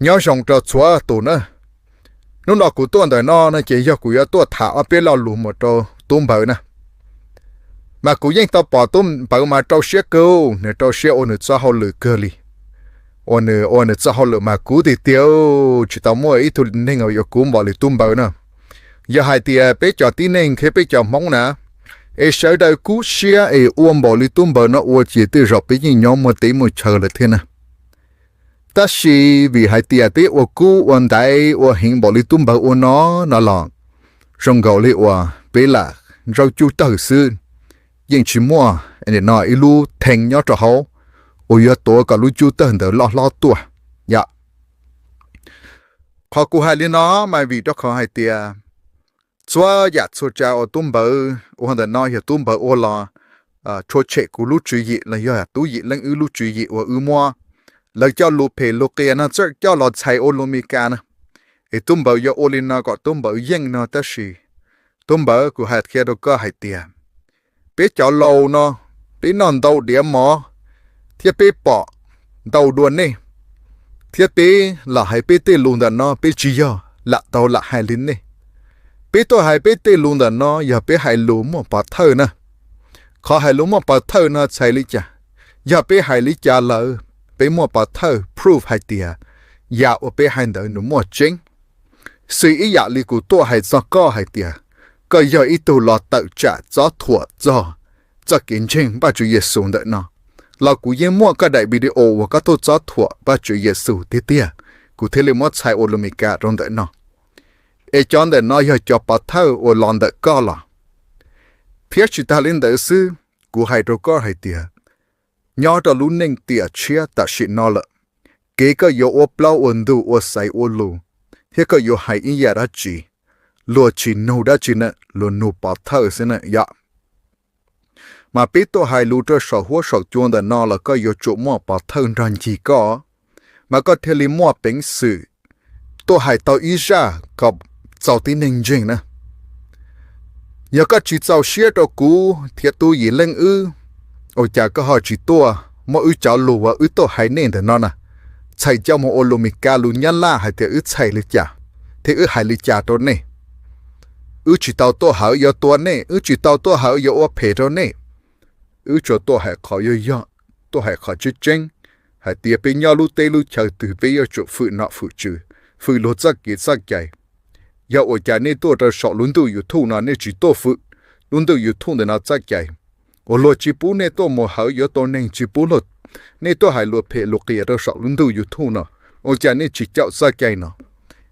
nhớ xong cho chúa tụ nữa lúc đó cụ tuôn đời nó chỉ cho cụ tuôn thả ở bên lao lù một trâu tôm bự nè mà cụ yên tao bỏ tôm bự mà trâu xe câu nè trâu xe ôn cho họ lử cơ li ôn cho họ lử mà cụ thì tiêu chỉ tao mua ít thôi nên ngồi ở cụ bỏ lì tôm bự nè giờ hai tia bé cho tí nên khi bé cho móng nè ai sợ đời cụ xe ai ôm bỏ lì tôm bự nó ôm chỉ từ rồi bé nhìn nhóm một tí một chờ là thế nè ta chỉ vì hai tia bé ôm cụ ôm đại ôm hình bỏ lì tôm bự ôm nó lỏng trong gạo lì ôm bé là rau chu tử sư nhưng chỉ mua anh nói ilu thành nhớ cho họ ôi giờ tôi cả lu chu tử đỡ lo tua dạ họ cũng hay lên nó mà vì đó họ hay tia chúa dạ chúa cha ở tum bờ ở hắn nói là tum bờ ở là chúa trẻ của lu chú ý là giờ tu ý lên lu chú ý ở mua là cho lu phe lu kia nó cho lọt chạy ở lu mi ca nè cái tum bờ giờ ở lên nó có tum bờ yên nó ta chỉ tum bờ của hạt kia đâu có hay tia bé cho lâu nó bé non đầu điểm mỏ thiết bé bỏ đầu đuôn này thiết bé là hai bé tê luôn nó bé chỉ giờ là tàu là hai lính này bé tôi hai bé tê luôn nó giờ bé hai lúa mà bỏ thơ nè khó hai lúa mà bỏ thơ nó chạy lý cha giờ bé hai lý cha là bé mà bỏ thơ proof hai tia giờ ở bé hai đỡ nó mà chính sự ý giả lý của tôi hai do có hai tia cái giờ ít tu lo tự trả cho thua cho kiến trình ba chủ Giêsu đợi nó là cụ yên mua cái đại video và các tôi cho thua ba chủ Giêsu tiếp tiếp cụ thể là mất sai Olympica trong đợi nó e chọn để nó giờ cho bắt thâu ở lon đợi co là phía chỉ ta lên đợi sư cụ hai đồ co hai tia nhớ cho luôn nên tia chia ta chỉ nó là cái yo ở plau ổn đủ ở sai ở lu thế cái yo hai ý ra chỉ lúa chỉ nấu đã chỉ nè lúa nấu bỏ thở xin nè dạ mà biết tôi hai lúa cho sầu hoa sầu chuông để nó là có yếu chỗ mua bỏ thở rằng chỉ có mà có thể li mua bánh sự tôi hai tao ý ra có giàu tin hình trình nè giờ có chỉ giàu xía cho cú thiệt tôi gì lên ôi chả có họ chỉ tôi mà cháu lúa tôi hai nên để nó nè chạy cho một Olympica lúa nhăn la hay thì chạy lịch chả thì hai lịch chả đó nè chỉ tao tôi hở giờ tôi nè chỉ tao tôi hở giờ ở phe đó nè cho tôi hay khó giờ tôi hay khó chứ chăng hay tiệp bên nhau lu tê lu chờ từ bây giờ chỗ phụ nọ phụ chữ phụ lột ra kia ra chạy giờ ở nhà nên tôi đã sợ luôn tôi yêu thù nó nên chỉ tôi phụ luôn tôi yêu thù để nó ra chạy ở lột chỉ bù nên tôi mua hở giờ tôi nên chỉ bù lột nên tôi hay lột phe lột kia đã sợ luôn tôi yêu thù nó ở nhà nên chỉ chạo ra chạy nó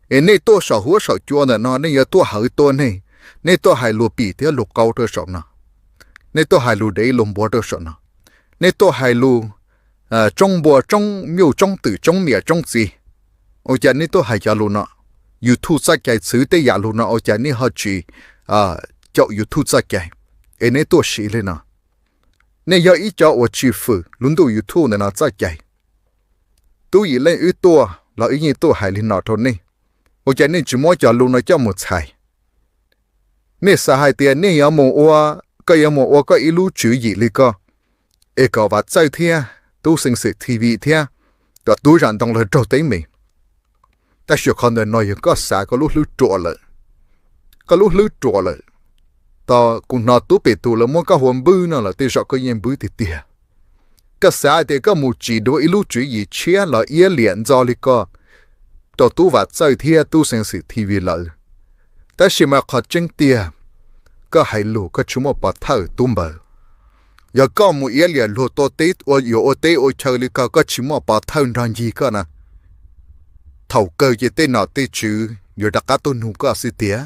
nên tôi sợ húa sợ chua nó nên giờ tôi hở tôi này nên tôi hay lùa bì theo lùa câu tôi sợ nó nên tôi hay lùa đấy lùm bò tôi sợ nó nên tôi hay lùa trong bò trong miêu trong tử trong mía trong gì ở nhà nên tôi hay cho lùa nó YouTube ra cái thứ để giả lùa nó ở nhà nên họ chỉ cho YouTube ra cái nên tôi xí lên nó nên giờ ít cho ở chỉ phụ luôn tôi YouTube nên nó ra cái tôi ý lên ít tôi là ý như tôi hay lên nó thôi nè ở nhà nên chỉ muốn cho lùa nó cho một ngày nên xã hội tiền nên có một cái ilu chữ gì li co, có vật chơi thia, tu sinh sự TV thia, và tu rằng đồng là trâu tế mình. Ta sẽ còn để nói có xã có lúc lú trọ lại, ta cũng nói tu bị tu là muốn có hồn bư nó là tiêu sợ có yên bư thì tiệt. Cái xã thì có một chỉ đối ilu chữ gì chia là yên liền do li co, ta tu vật chơi thia tu sinh sự TV lại. Ta chỉ mà khó chân tiệt. Có hai lũ có chúng một bát thở tung bờ, giờ có một ý liền lúa to tết ở ở tết ở chơi li có chúng một bát thở rằng gì cơ nè, thầu cơ gì tết nào tết chữ, giờ đã cá tôn hùng có sự tiếc,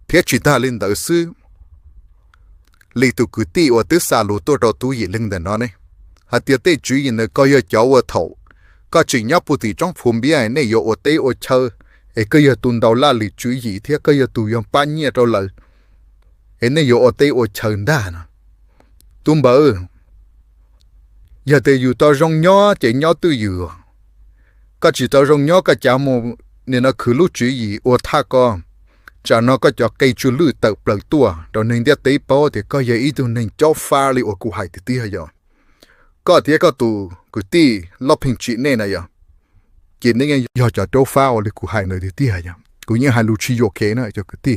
phía chỉ ta lên đầu sư, li tụ cứ tê ở tết xa lúa to đầu túi gì lên đàn nó này, hạt tiếc tết chữ gì nữa có giờ cháu ở thầu, có chỉ nhớ bút thì trong phun bia này giờ ở tết ở chơi, cái giờ tuần đầu là li chữ gì thế cái giờ tụi ông bán nhẹ đâu lời nên yo ở đây ở chờ đa nè, tung bờ, giờ thì yo tao rong nhỏ chỉ nhỏ tôi yo, có chỉ tao rong nhỏ cái chả mồ nên nó cứ lúc chuyện gì ở tha con, chả nó có cho cây chu lư tự bật tua, rồi nên để tế bao thì có giờ ý tôi nên cho pha li ở cụ hải thì tia giờ, có thì có tụ cụ ti lóp hình chị này này giờ, chỉ nên giờ cho trâu phao để cụ hai nơi thì tia nhá cụ như hai lũ chi vô kế nữa cho cái tia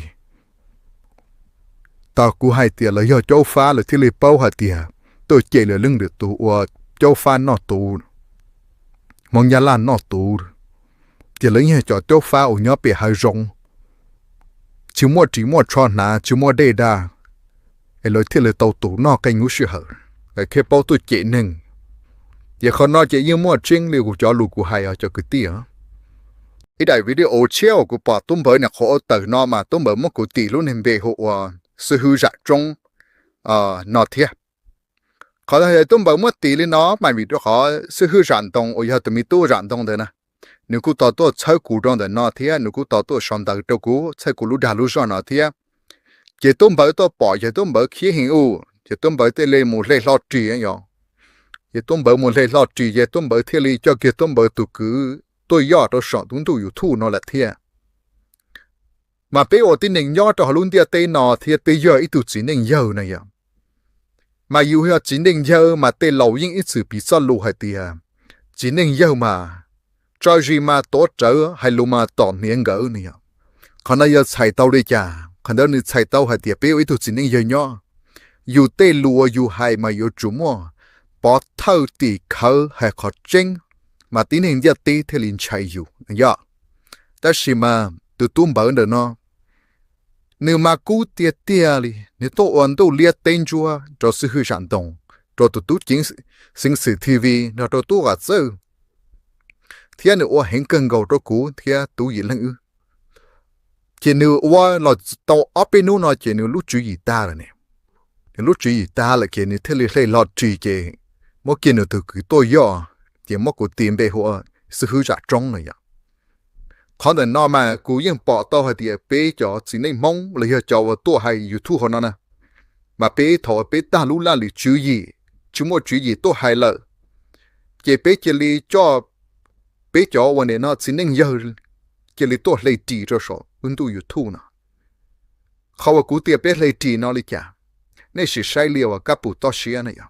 tao cụ hai tia là giờ trâu phá là thì lấy bao hạt tia tôi chạy là lưng được tụ trâu phá nó tụ mong nhà lan nó tụ tia lấy như cho trâu phá ở nhớ bị hai rong chỉ mua tròn nà chỉ mua đê đa cái lời thì lấy tàu tụ nó cái ngũ sự hở cái khi bao tôi chạy nâng giờ con nói chỉ như mua trinh liều của cho lù của hai cho cái tia cái đại video treo của bà tôm bơi nè họ từ nó mà tôm bơi mất của tỷ luôn nên về họ sự hư giả trong nó thiệt có thể tôm bơi mất tỷ lên nó mà vì đó họ sự hư giả đồng ở giờ tụi mình tu giả đồng đấy nè nếu cứ tao tôi chơi củ trong đấy nó thiệt nếu cứ tao tôi xong đầu đầu củ chơi củ lú đà lú giòn nó thiệt chỉ tôm bơi tôi bỏ chỉ tôm bơi khí hình u chỉ tôm bơi tê lên một lên lót trì ấy nhở chỉ tôm bơi một lên lót trì chỉ tôm bơi thiệt li cho cái tôm bơi tụ cứ tôi giờ tôi sợ chúng tôi thu nó là thiệt mà bây giờ tin nên nhớ cho luôn tiệt tên nó thiệt bây giờ ít tụi chỉ nên giờ này à mà yêu hiểu chỉ nên giờ mà tên lâu những ít sự bị sao lù hay tiệt chỉ nên giờ mà cho gì mà tốt trở hay lù mà tỏn miếng gỡ này à còn bây giờ xài tàu đi chả còn đó ni xài tàu hay tiệt bây giờ ít tụi chỉ nên giờ nhớ yêu tên lùa yêu hay mà yêu chủ mua bỏ thâu tì khờ hay khó tranh mà tín hình giờ tí thì liền chạy dù dạ ta chỉ mà từ tụm bẩn được nó nếu mà cú tiệt tiệt đi nếu tôi ổn tôi liệt tên chúa cho sự hư sản động cho tụt tụt chính sinh sự TV nó cho tôi gạt sơ thì nếu ở hình cần cầu cho cú thì tôi gì lăng ư chỉ nếu ở là tàu ở bênนู้นnó chỉ nếu lúc chú ý ta rồi nè lúc chú ý ta là chỉ nếu thế liền lọt chú ý mỗi kia nếu từ cứ tôi giờ chỉ mất của tiền về họ sự hư giả trong này ạ có thể nói mà cú yên bỏ tao hay thì bé cho chỉ nên mong là giờ cho tôi hay YouTube họ nè mà bé thọ bé ta lúc là lì chú ý chú mua chú ý tôi hay lợi chỉ bé chỉ lì cho bé cho vấn đề nó chỉ nên giờ chỉ lì tôi lấy chỉ cho số ứng tu YouTube nèเขากูเตียbé lấy chỉ nó lì chả nên sự sai liều và các bộ to xía này ạ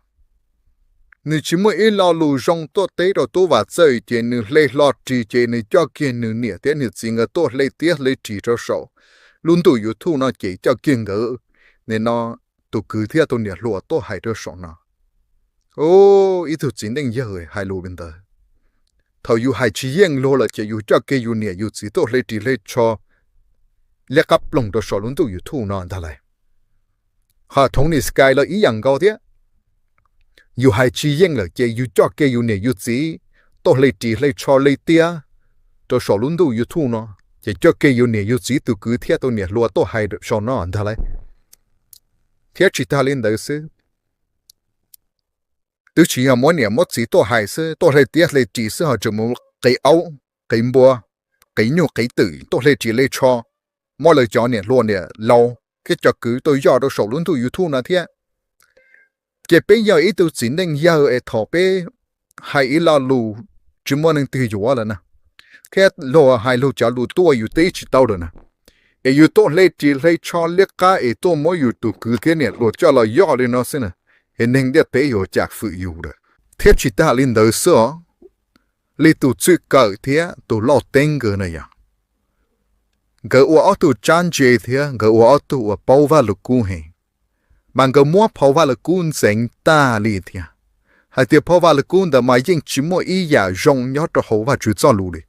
nếu chỉ muốn ít lo lù rong tốt tế rồi tôi vào chơi chỉ nếu lấy lo chỉ chỉ nếu cho kia nếu nhẹ thế nếu chỉ ngờ tôi lấy tiếc lấy chỉ cho sầu luôn tụi YouTube nó chỉ cho kia ngờ nên nó tụi cứ thế tụi nhẹ lùa tôi hay cho sầu nó ô ít tụi chính định giờ hay lùa bên đó thầu yêu hay chỉ yên lùa là chỉ yêu cho kia yêu nhẹ yêu chỉ tôi lấy chỉ lấy cho lấy cặp lồng cho sầu luôn tụi YouTube nó anh ta lại họ thống nhất sky là ý dạng cao thế yêu hai chi yên là chỉ yêu cho cái yêu này yêu gì tôi lấy chỉ lấy cho lấy tia tôi sợ luôn đâu yêu thu nó chỉ cho cái yêu này yêu gì từ cứ theo tôi này lúa tôi hay được cho nó anh ta lấy theo chỉ ta lên đấy chứ tôi chỉ là mỗi年mỗi gì tôi hay chứ tôi lấy tia lấy chỉ chứ họ chỉ một cái áo cái bùa cái nhục cái tử tôi lấy chỉ lấy cho mỗi lời cho này luôn này lâu cái cho cứ tôi giờ tôi sợ luôn đâu yêu thu nó thế chỉ bây giờ ít tôi chỉ nên giờ ở thọ bé hay ít là lù chỉ muốn nên tự chủ là nè cái lò hay lù cho lù tôi yêu tế chỉ tao rồi nè yêu tôi lấy chỉ lấy cho lấy cả tôi mới yêu tôi cứ cái này lù cho là giờ lên nó xem nè nên để bé yêu chắc phụ yêu rồi thế chỉ ta lên đời xưa lấy tôi chơi cờ thế tôi lo tên cái này à cái ở tôi chán chơi thế cái ở tôi bao vào lục cung hè bạn có mua Pawg là cuốn sinh ta li thia, hay thì Pawg là cuốn đó mà những chỉ mua ý giả rong nhớ cho hậu và chữ cho lù đi,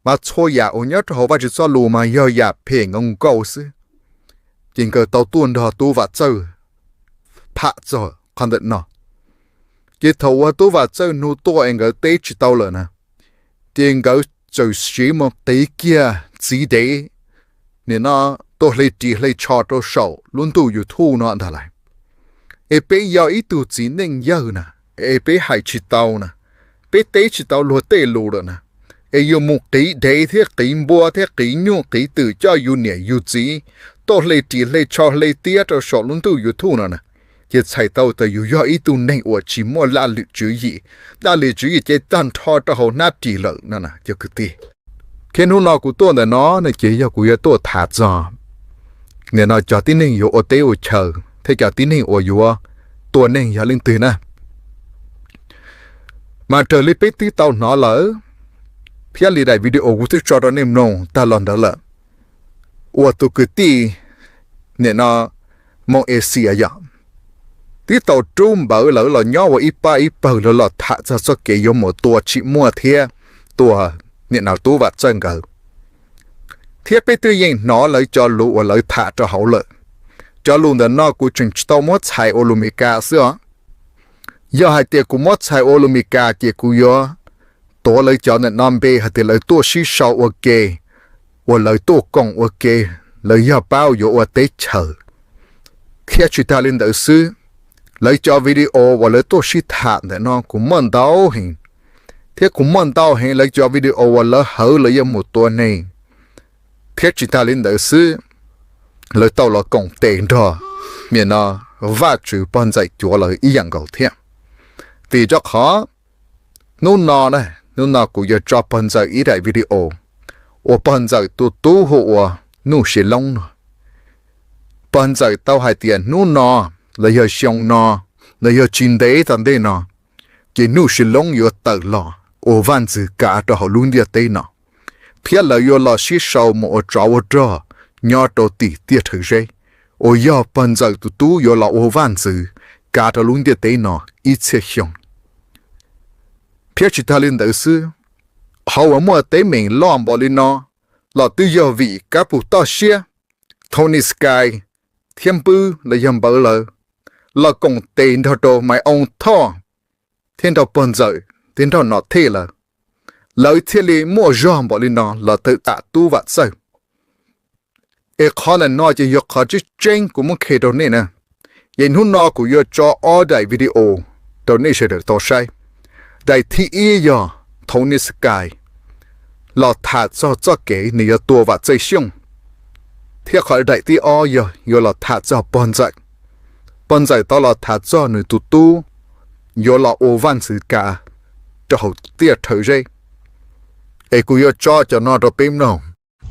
mà thôi giả ở nhớ cho hậu và chữ cho lù mà giờ giả phèn ông câu xí, chỉ có tàu tuôn đó tu và chơi, phá rồi còn được nọ, cái thầu tu và chơi nu tu anh cái tế chỉ tàu rồi nè, tiền cái chơi xí một tế kia chỉ để nên nó tôi lấy chỉ lấy cho tôi sầu luôn tụi YouTube nó anh lại, bây giờ ít tụi chỉ nên giờ nè, bây hay chỉ tao nè, bây tế chỉ tao luôn tế luôn rồi nè, giờ một cái để thế cái bùa thế cái nhung cái từ cho yêu nhẹ yêu gì, tôi lấy chỉ lấy cho lấy tiếc cho sầu luôn tụi YouTube nó nè, cái sai tao từ yêu giờ ít tụi nên ở chỉ mua là lựa chú ý cái tan thọ cho họ nát chỉ lợi nè cho cái gì, cái nó của tôi là nó chỉ cho của tôi thả ra nên nó cho tin nên yêu ở đây ở chờ thế cho tin nên ở yêu tôi nên yêu lên từ nè mà trở lại biết tí tao nó lỡ phía lì đại video của tôi cho đó nem nông ta lần đó là và tôi cứ ti nè nó mong Asia vậy tí tàu trung bảo là nhỏ và ít ba là thả ra số kể dùng một tua chỉ mua thế tua nè nào tu vật chân cờ thiết bị tự nhiên nó lấy cho lũ và lấy thả cho hậu lợi cho luôn đó nó của trình tàu mất xài Olympica xưa giờ hai tiệc của mất xài Olympica tiệc của yo tổ lấy cho nên nam bê hay lấy tổ sĩ sau ok và lấy tổ công ok lấy giờ bao yo và tế chờ khi chúng ta lên đại sư lấy cho video và lấy tổ sĩ thả để nó cũng mần đau hình thế cũng mần đau hình lấy cho video và lấy hở lấy một tuần này thế chúng ta lên đại sư lấy tàu là công tiền đó miền nó và chịu ban dạy chúa là ý dạng cầu thiện vì cho khó nôn nó cũng giờ cho ban dạy ý đại video và ban dạy tu hộ nụ sẽ long ban dạy tao hai tiền nôn nó là giờ xong nó là giờ chín đấy tận đây nó cái nụ sẽ long giờ tự lo ô văn字cả cho họ luôn đi tới nó phía là giờ là sĩ sau một trâu trâu nhỏ đầu tỷ tiệt thực ra ô giờ ban dạy tu giờ là ô văn字cả cho luôn đi tới nó ít sẽ xong phía chỉ ta lên đại sư họ ở mua tới mình lo bỏ lên nó là từ giờ vị các bộ to xe Tony Sky thiên bư là dầm bờ là công tiền thọ đồ mày ông thọ thiên đạo bận dậy thiên đạo nó thế là lợi thiên lý mua giòn bỏ lên nó là tự tạ tu vật sao e khó là nói chỉយកkhó chứ tranh của một khi đâu nè vậy hôm nọ của yo cho order video đâu nè sẽ được to sai đại thị ý giờ Tony Sky là thả cho cái này tua vật dây xung thiết khỏi đại thị o giờ là thả cho bọn dạy tao là thả cho người tu yo là ô văn sự cả cho hậu tiệt thời gian ấy cũng yo cho nó được bìm nào.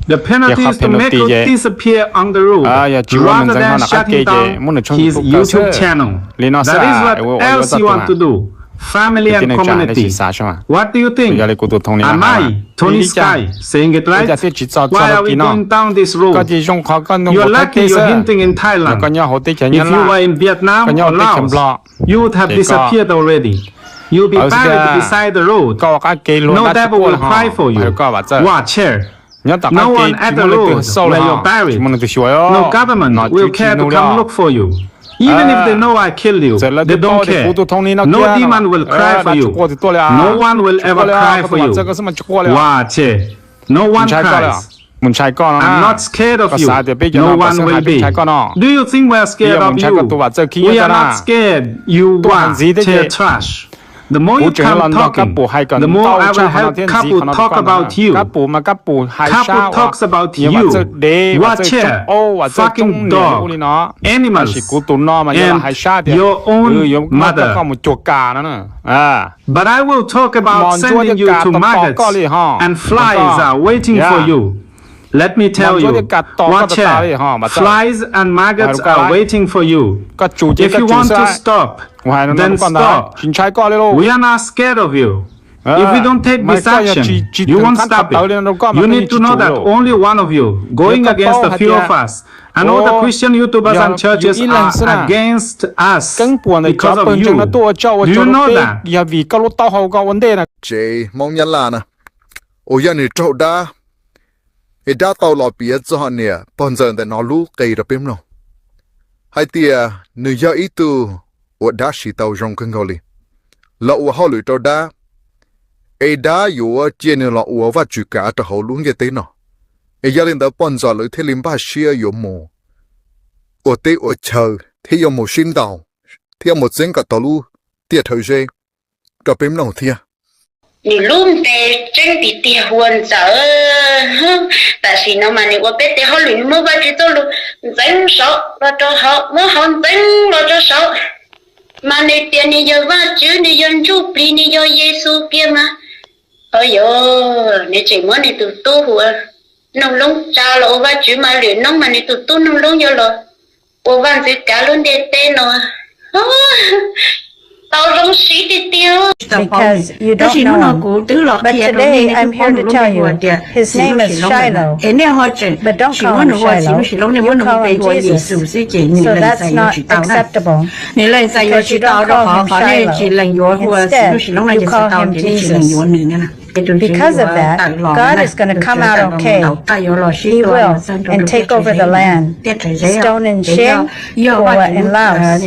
The penalty is to make it disappear on the road rather than shutting down his YouTube channel. That is what else you want to do. Family and community. What do you think? Am I, Tony Sky, saying it right? Why are we going down this road? You're lucky you're hinting in Thailand. If you were in Vietnam or Laos, you would have disappeared already. You'll be buried beside the road. No devil will cry for you. Watch here. No one at the road where you're buried. No government will care to come look for you. Even if they know I killed you, they don't care. No demon will cry for you. No one will ever cry for you. Watch it. No one cries. I'm not scared of you. No one will be. Do you think we're scared of you? We are not scared. You are trash. The more you come talking, the more I will help couple talk about you. Couple talks about you. Watch here, fucking dog, animals, and your own mother. But I will talk about sending you to maggots, and flies are waiting for you. Let me tell you, watch here, flies and maggots are waiting for you. If you want to stop, then stop. We are not scared of you. If we don't take this action, you won't stop it. You need to know that only one of you, going against a few of us, and all the Christian YouTubers and churches are against us because of you. Do you know that? Chị mong nhắn là nè, ôi giờ này trâu đá. Ê đã tao lọ bia cho họ nè, bọn giờ để nó lú cây ra bếm nào. Hai tia, nữ gia ý tu, ổ đá xì tao rong cân gò lì. Lọ ổ họ lùi trâu đá. Ê đá dù chia nè lọ ổ và chữ cả cho họ luôn cái tế nào. Ê gia lên đó bọn giờ lùi thế linh ba xia dù mồ. Ổ tế ổ chờ, thế dù mồ xin đào. Thế một dân cả tao lú, tia thời dê. Ra bếm nào thia. Ni luôn te chân bị tia huân sợ tại vì nó mà nếu biết te họ luyện mua ba chỉ tôi luôn đánh sợ và cho họ mua họ đánh và cho sợ mà nếu tiền ni giờ ba chữ ni dân chụp đi ni do Giêsu kia mà ôi yo nếu chỉ muốn ni tụt tu hùa nông lông cha lo ba chữ mà luyện nông mà ni tụt tu nông lông giờ lo ô văn gì cả luôn để tên nó Because you don't know him. But today I'm here to tell you, his name is Shiloh. But don't call him Shiloh. You call him Jesus. So that's not acceptable. Because you don't call him Shiloh. Instead, you call him Jesus. Because of that, God is going to come out okay. He will, and take over the land. Stone and Shin, Koa and Laos.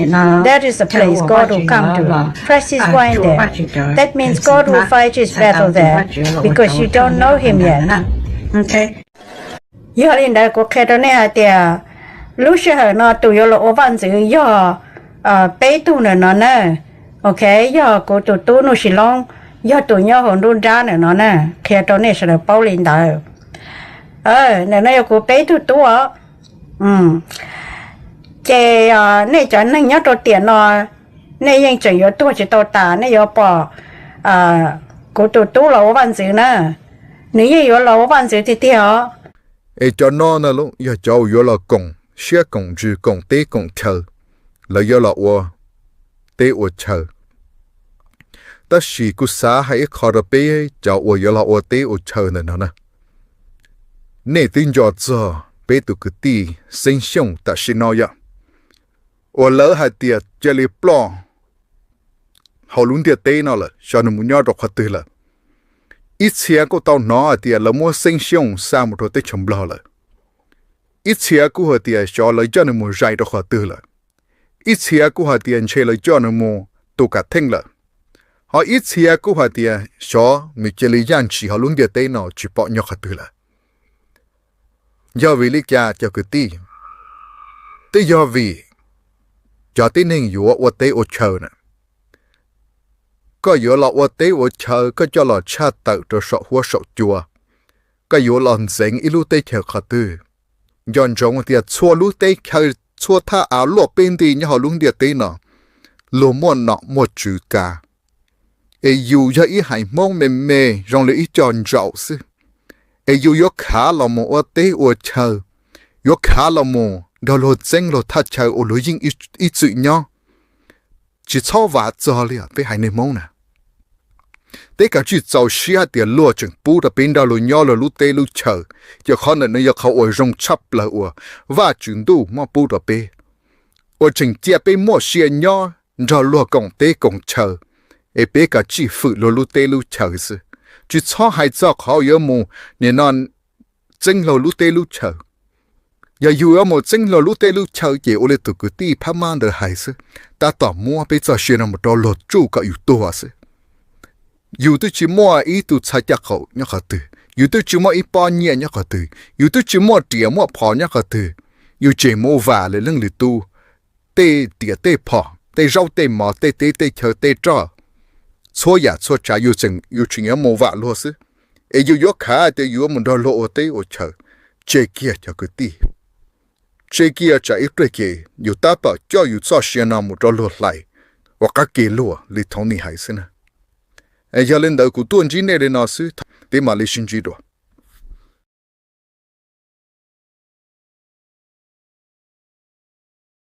That is the place God will come to. Press his wine there. That means God will fight his battle there, because you don't know him yet. Okay. Yo linh đại của kẻ đó nè thì lúc xưa nó tụi yo lo văn chữ yo bé tu nó nè. Okay, yo của tụi tu nó xí long. Do tụi nhau hồn đun ra nữa nó nè, khi đó này sẽ được bao lên đời. Này nó có bé tụi tụi á, cái này cho nên nhớ đồ tiền nó, nàyยังchỉ có tụi chỉ tao ta, này có bỏ, của tụi tụi lâu văn chữ nè, nếu có lâu văn chữ thì hả? Cho nó nè lúc, giờ cháu có là cùng, xe cùng chữ cùng tế cùng chờ, là do là ô, tế ô chờ. Ta chỉ cú xá hay khó được bé cháu ở giờ là ở tế ở chờ nữa nè. Nè tin cho giờ bé tụi cứ tì sinh sống ta xin nói vậy. Ở lỡ hai tiệt chơi li plong, họ luôn tiệt tế nó là cho nó muốn nhớ được khó từ là. Ít xe của tao nói tiệt là mua sinh sống sao một đôi chấm lo là. Ít xe của họ tiệt cho lấy cho nó mua dạy được khó từ là. Ít xe của họ tiệt chơi lấy cho nó mua tụ cả thinh là. Họ ít xe của họ tiệt cho mình chơi lý giang chỉ họ luôn tiệt tế nó chỉ bỏ nhau khó từ là. Do vì lý cha cho cái tí, thế do vì cho tí nên yếu ở tế ở chờ nè. Có yếu là ở tế ở chờ có cho là cha tự cho sợ hoa sợ chùa. Có yếu là dành ít lúc tế chờ khó tư. Dọn trong thì xua lúc tế chờ xua tha áo lộ bên đi như họ luôn địa tế nọ. Lô muôn nọ một chữ cả. Ê dù cho ý hãy mong mềm mê rong lấy ý tròn rậu sư. Ê dù yếu khá là một ở tế ở chờ. Yếu khá là một đó là danh là thật chờ ở lối dinh ý chữ nhau. Chỉ cho vả cho liền với hai nền mong nè. Tế cả chỉ giàu xia tiền lúa chừng bù đã bên đó lối nhau là lúc tế lúc chờ. Giờ khó nè nó khó ở rong chắp là ở và chừng đủ mà bù đã bê. Ở chừng chia bê mua xia nhau rồi lúa cộng tế cộng chờ. Ê bê cả chỉ phụ là lúc tế lúc chờ sư. Chỉ cho hai cho khó yếu mù nên non danh là lúc tế lúc chờ. Giờ dù ở một danh là lúc tế lúc chờ chỉ ô lê tụi cứ tí phá mang được hai sư. Ta tỏ mua bây giờ xuyên một đo lột chú cả yếu tố sư. Dù tôi chỉ mua ý tụi xa chắc khẩu nhá khả tử. Dù tôi chỉ mua ý bao nhiêu nhá khả tử. Dù tôi chỉ mua tỉa mua phó nhá khả tử. Dù chỉ mua vả lấy lưng lì tu. Tê tỉa tê phó. Tê rau tê mò tê tê tê chờ tê trò. Xô giả xô trả dù chừng nhá mua vả luôn sư. Ê dù yếu khá tê dù một đo lộ tê ở chờ. Chê kia cho cứ tí. Chê kia trả ít rơi kì. Dù ta bảo cho dù cho xuyên nào một đo lộ lại. Và các kì lùa lì thông ni hải sư nè. Giờ lên đầu của tuần chỉ này để nó sư. Thế mà lì xin chỉ đồ.